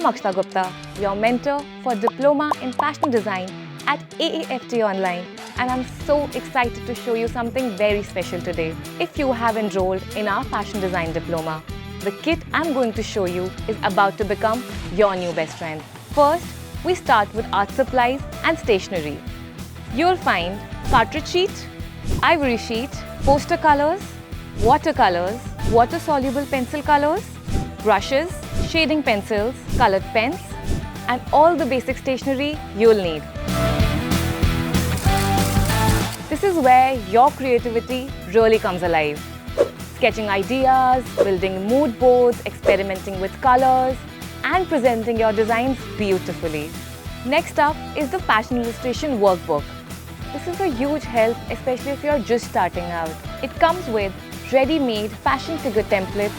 Akshita Gupta, your mentor for Diploma in Fashion Design at AAFT Online, and I'm so excited to show you something very special today. If you have enrolled in our Fashion Design Diploma, the kit I'm going to show you is about to become your new best friend. First, we start with art supplies and stationery. You'll find cartridge sheet, ivory sheet, poster colors, watercolors, water-soluble pencil colors, brushes, shading pencils, colored pens, and all the basic stationery you'll need. This is where your creativity really comes alive. Sketching ideas, building mood boards, experimenting with colors, and presenting your designs beautifully. Next up is the Fashion Illustration Workbook. This is a huge help, especially if you're just starting out. It comes with ready-made fashion figure templates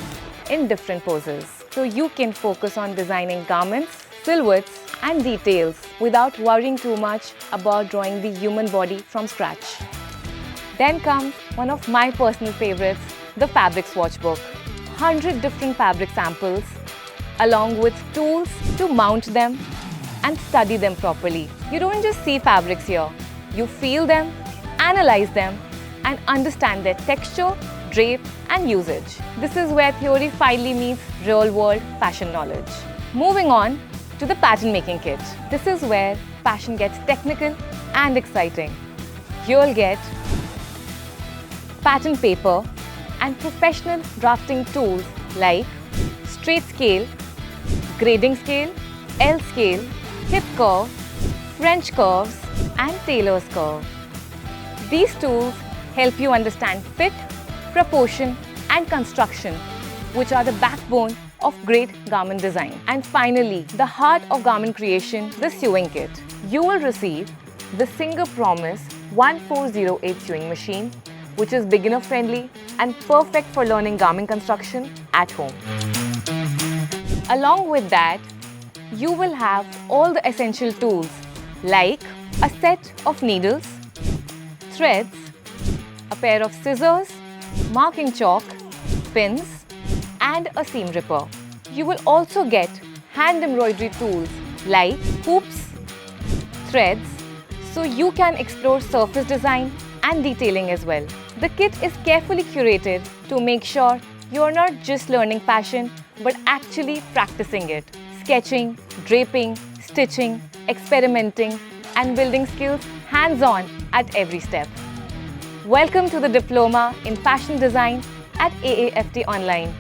in different poses, so you can focus on designing garments, silhouettes, and details without worrying too much about drawing the human body from scratch. Then comes one of my personal favorites, the fabric swatch book. 100 different fabric samples, along with tools to mount them and study them properly. You don't just see fabrics here. You feel them, analyze them, and understand their texture, drape, and usage. This is where theory finally meets real-world fashion knowledge. Moving on to the pattern making kit. This is where fashion gets technical and exciting. You'll get pattern paper and professional drafting tools like straight scale, grading scale, L scale, hip curve, French curves, and tailor's curve. These tools help you understand fit, proportion, and construction, which are the backbone of great garment design. And finally, the heart of garment creation, the sewing kit. You will receive the Singer Promise 1408 sewing machine, which is beginner friendly and perfect for learning garment construction at home. Along with that, you will have all the essential tools like a set of needles, threads, a pair of scissors, marking chalk, pins, and a seam ripper. You will also get hand embroidery tools like hoops, threads, so you can explore surface design and detailing as well. The kit is carefully curated to make sure you're not just learning fashion, but actually practicing it. Sketching, draping, stitching, experimenting, and building skills hands-on at every step. Welcome to the Diploma in Fashion Design at AAFT Online.